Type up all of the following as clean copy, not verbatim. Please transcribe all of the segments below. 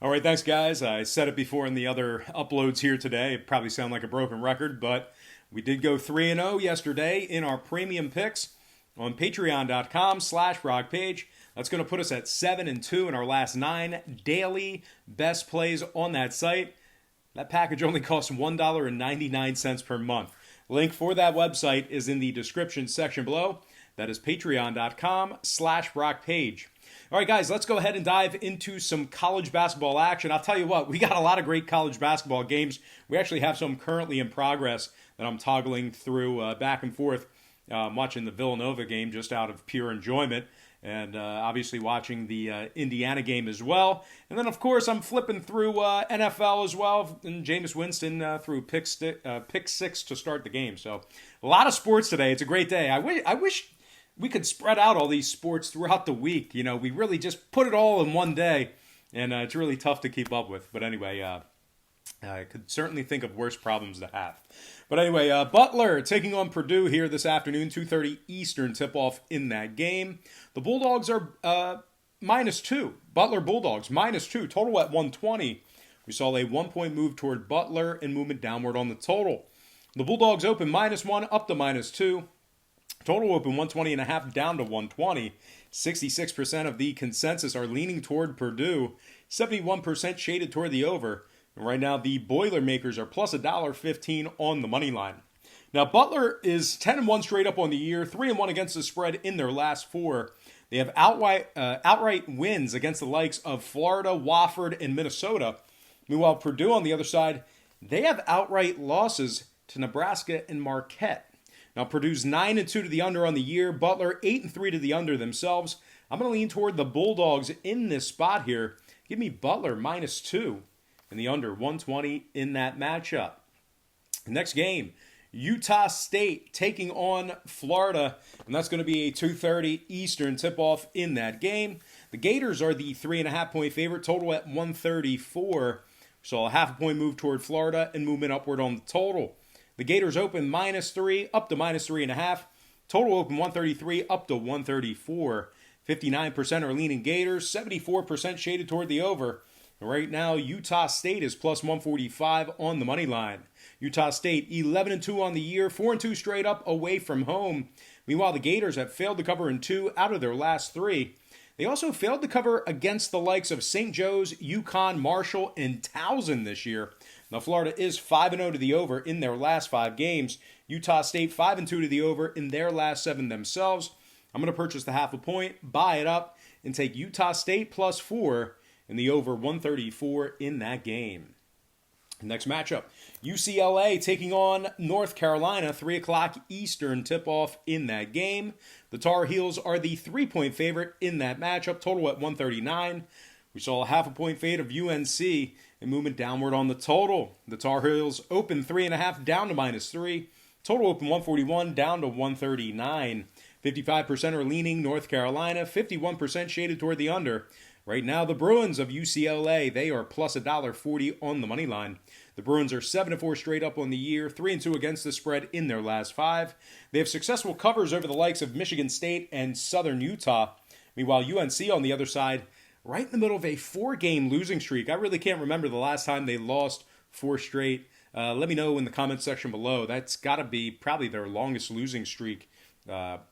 All right, thanks, guys. I said it before in the other uploads here today. It probably sound like a broken record, but we did go 3-0 yesterday in our premium picks on patreon.com/rockpage. That's going to put us at 7-2 in our last 9 daily best plays on that site. That package only costs $1.99 per month. Link for that website is in the description section below. That is patreon.com/rockpage. All right, guys, let's go ahead and dive into some college basketball action. I'll tell you what, we got a lot of great college basketball games. We actually have some currently in progress that I'm toggling through back and forth. I'm watching the Villanova game just out of pure enjoyment, and obviously watching the Indiana game as well. And then, of course, I'm flipping through NFL as well, and Jameis Winston threw pick 6 to start the game. So a lot of sports today. It's a great day. I wish we could spread out all these sports throughout the week. You know, we really just put it all in one day, and it's really tough to keep up with. But anyway, I could certainly think of worse problems to have. But anyway, Butler taking on Purdue here this afternoon, 2:30 Eastern tip-off in that game. The Bulldogs are -2. Butler Bulldogs -2. Total at 120. We saw a 1-point move toward Butler and movement downward on the total. The Bulldogs open -1 up to -2. Total open 120.5 down to 120. 66% of the consensus are leaning toward Purdue. 71% shaded toward the over. And right now, the Boilermakers are plus $1.15 on the money line. Now, Butler is 10-1 straight up on the year, 3-1 against the spread in their last 4. They have outright wins against the likes of Florida, Wofford, and Minnesota. Meanwhile, Purdue on the other side, they have outright losses to Nebraska and Marquette. Now, Purdue's 9-2 to the under on the year. Butler 8-3 to the under themselves. I'm going to lean toward the Bulldogs in this spot here. Give me Butler -2 and the under 120 in that matchup. Next game, Utah State taking on Florida, and that's going to be a 2:30 Eastern tip-off in that game. The Gators are the 3.5-point favorite, total at 134. So a half a point move toward Florida and movement upward on the total. The Gators open -3 up to -3.5. Total open 133 up to 134. 59% are leaning Gators, 74% shaded toward the over. And right now, Utah State is plus 145 on the money line. Utah State 11-2 on the year, 4-2 straight up away from home. Meanwhile, the Gators have failed to cover in 2 out of their last 3. They also failed to cover against the likes of St. Joe's, UConn, Marshall, and Towson this year. Now, Florida is 5-0 to the over in their last 5 games. Utah State 5-2 to the over in their last 7 themselves. I'm going to purchase the half a point, buy it up, and take Utah State +4 and the over 134 in that game. Next matchup, UCLA taking on North Carolina, 3 o'clock Eastern tip-off in that game. The Tar Heels are the 3-point favorite in that matchup, total at 139. We saw a half a point fade of UNC and movement downward on the total. The Tar Heels open 3.5 down to -3. Total open 141 down to 139. 55% are leaning North Carolina, 51% shaded toward the under. Right now, the Bruins of UCLA, they are plus $1.40 on the money line. The Bruins are 7-4 straight up on the year, 3-2 against the spread in their last 5. They have successful covers over the likes of Michigan State and Southern Utah. Meanwhile, UNC on the other side, right in the middle of a 4-game losing streak. I really can't remember the last time they lost 4 straight. Let me know in the comment section below. That's got to be probably their longest losing streak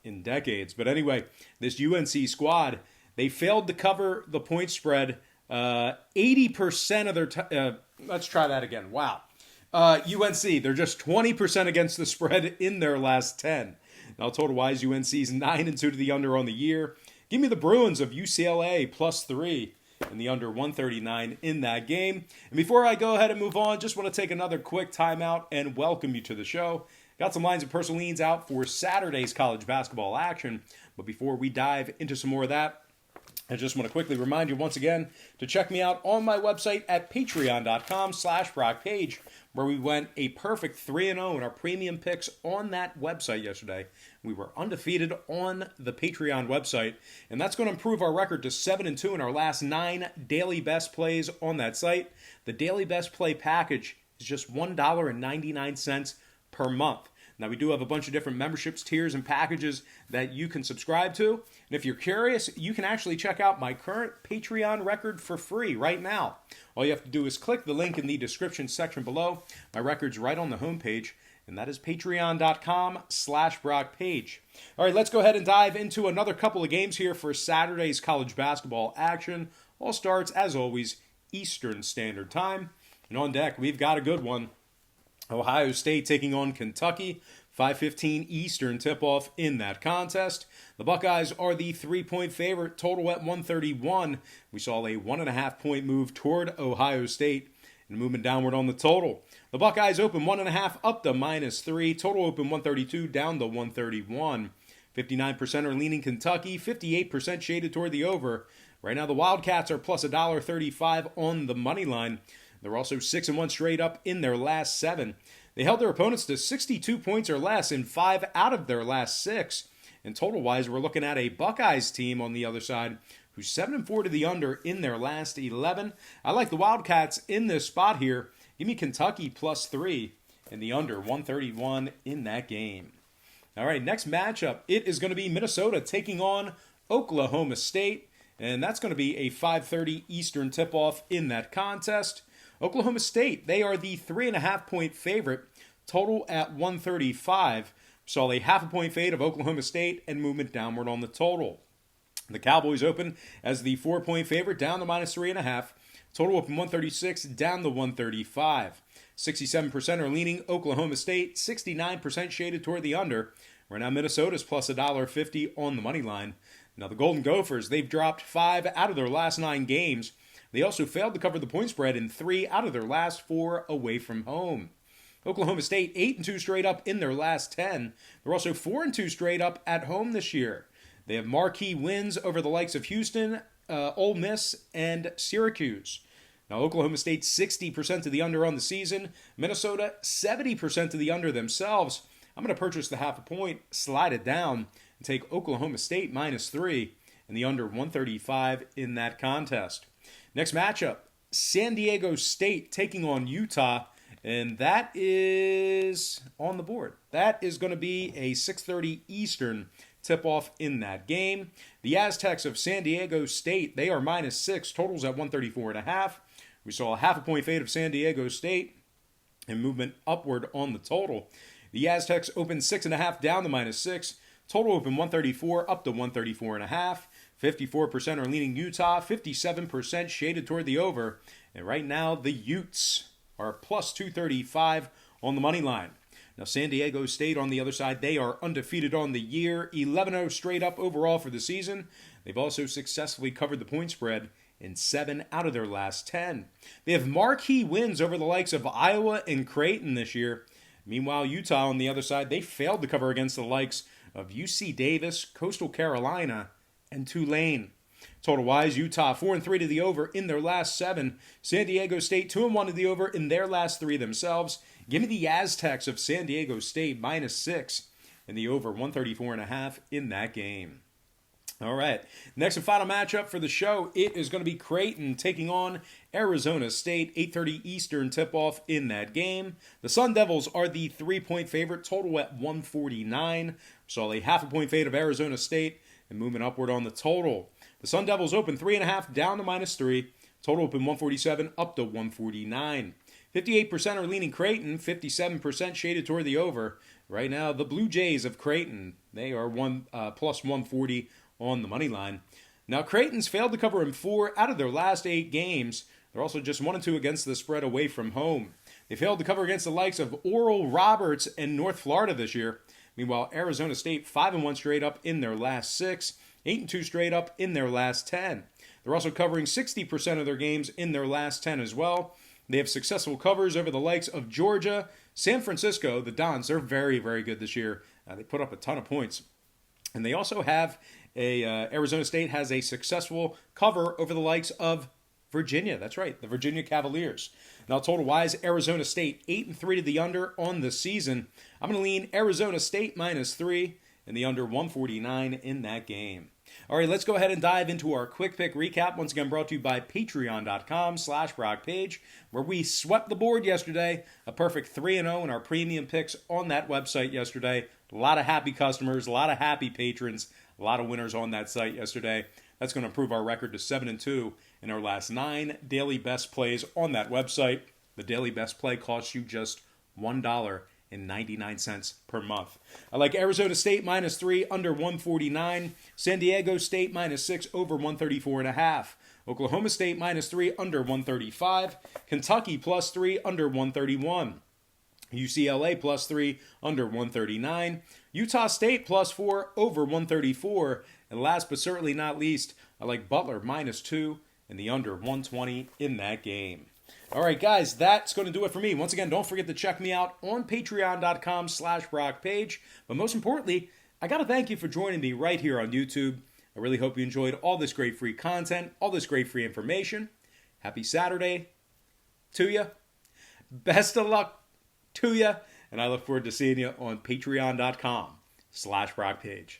in decades. But anyway, this UNC squad, they failed to cover the point spread 80% of their let's try that again. Wow. UNC, they're just 20% against the spread in their last 10. Now, total-wise, UNC's 9-2 to the under on the year. Give me the Bruins of UCLA +3 and the under 139 in that game. And before I go ahead and move on, just want to take another quick timeout and welcome you to the show. Got some lines of personal leans out for Saturday's college basketball action. But before we dive into some more of that, I just want to quickly remind you once again to check me out on my website at patreon.com/rockpage, where we went a perfect 3-0 in our premium picks on that website yesterday. We were undefeated on the Patreon website, and that's going to improve our record to 7-2 in our last 9 daily best plays on that site. The daily best play package is just $1.99 per month. Now, we do have a bunch of different memberships, tiers, and packages that you can subscribe to. And if you're curious, you can actually check out my current Patreon record for free right now. All you have to do is click the link in the description section below. My record's right on the homepage, and that is patreon.com/BrockPage. All right, let's go ahead and dive into another couple of games here for Saturday's college basketball action. All starts, as always, Eastern Standard Time. And on deck, we've got a good one. Ohio State taking on Kentucky. 5:15 Eastern tip-off in that contest. The Buckeyes are the 3-point favorite, total at 131. We saw a 1.5-point move toward Ohio State and movement downward on the total. The Buckeyes open 1.5 up to -3. Total open 132 down to 131. 59% are leaning Kentucky, 58% shaded toward the over. Right now the Wildcats are plus $1.35 on the money line. They're also 6-1 straight up in their last 7. They held their opponents to 62 points or less in 5 out of their last 6. And total-wise, we're looking at a Buckeyes team on the other side who's 7-4 to the under in their last 11. I like the Wildcats in this spot here. Give me Kentucky plus 3 and the under 131 in that game. All right, next matchup, it is going to be Minnesota taking on Oklahoma State. And that's going to be a 5:30 Eastern tip-off in that contest. Oklahoma State, they are the 3.5-point favorite, total at 135. Saw a 0.5-point fade of Oklahoma State and movement downward on the total. The Cowboys open as the 4-point favorite, down to -3.5. Total open 136, down to 135. 67% are leaning Oklahoma State, 69% shaded toward the under. Right now, Minnesota's plus $1.50 on the money line. Now, the Golden Gophers, they've dropped 5 out of their last 9 games. They also failed to cover the point spread in 3 out of their last 4 away from home. Oklahoma State, 8-2 straight up in their last 10. They're also 4-2 straight up at home this year. They have marquee wins over the likes of Houston, Ole Miss, and Syracuse. Now, Oklahoma State, 60% to the under on the season. Minnesota, 70% to the under themselves. I'm going to purchase the 0.5 point, slide it down, and take Oklahoma State -3 and the under 135 in that contest. Next matchup, San Diego State taking on Utah, and that is on the board. That is going to be a 6:30 Eastern tip-off in that game. The Aztecs of San Diego State, they are -6, totals at 134.5. We saw a 0.5 point fade of San Diego State and movement upward on the total. The Aztecs opened 6.5 down to -6. Total open 134 up to 134.5. 54% are leaning Utah, 57% shaded toward the over. And right now, the Utes are plus 235 on the money line. Now, San Diego State on the other side, they are undefeated on the year, 11-0 straight up overall for the season. They've also successfully covered the point spread in 7 out of their last 10. They have marquee wins over the likes of Iowa and Creighton this year. Meanwhile, Utah on the other side, they failed to cover against the likes of UC Davis, Coastal Carolina, and Tulane. Total-wise, Utah 4-3 to the over in their last 7. San Diego State 2-1 to the over in their last 3 themselves. Give me the Aztecs of San Diego State -6 and the over 134.5 in that game. All right, next and final matchup for the show, it is going to be Creighton taking on Arizona State, 8:30 Eastern tip-off in that game. The Sun Devils are the 3-point favorite, total at 149. Saw a 0.5 point fade of Arizona State and movement upward on the total. The Sun Devils open 3.5 down to -3. Total open 147 up to 149. 58% are leaning Creighton, 57% shaded toward the over. Right now, the Blue Jays of Creighton, they are plus 140 on the money line. Now, Creighton's failed to cover in 4 out of their last 8 games. They're also just 1-2 against the spread away from home. They failed to cover against the likes of Oral Roberts and North Florida this year. Meanwhile, Arizona State 5-1 straight up in their last 6, 8-2 straight up in their last 10. They're also covering 60% of their games in their last 10 as well. They have successful covers over the likes of Georgia, San Francisco, the Dons. They're very, very good this year. They put up a ton of points. And they also have Arizona State has a successful cover over the likes of Virginia. That's right, the Virginia Cavaliers. Now, total-wise, Arizona State 8-3 to the under on the season. I'm going to lean Arizona State -3 and the under 149 in that game. All right, let's go ahead and dive into our quick pick recap. Once again, brought to you by patreon.com/BrockPage, where we swept the board yesterday. A perfect 3-0 in our premium picks on that website yesterday. A lot of happy customers, a lot of happy patrons, a lot of winners on that site yesterday. That's going to improve our record to 7-2 in our last 9 daily best plays on that website. The daily best play costs you just $1.99 per month. I like Arizona State -3 under 149. San Diego State -6 over 134.5. Oklahoma State -3 under 135. Kentucky +3 under 131. UCLA +3 under 139. Utah State +4 over 134. And last but certainly not least, I like Butler -2 and the under 120 in that game. All right, guys, that's going to do it for me. Once again, don't forget to check me out on patreon.com/BrockPage. But most importantly, I got to thank you for joining me right here on YouTube. I really hope you enjoyed all this great free content, all this great free information. Happy Saturday to you. Best of luck to you. And I look forward to seeing you on patreon.com/BrockPage.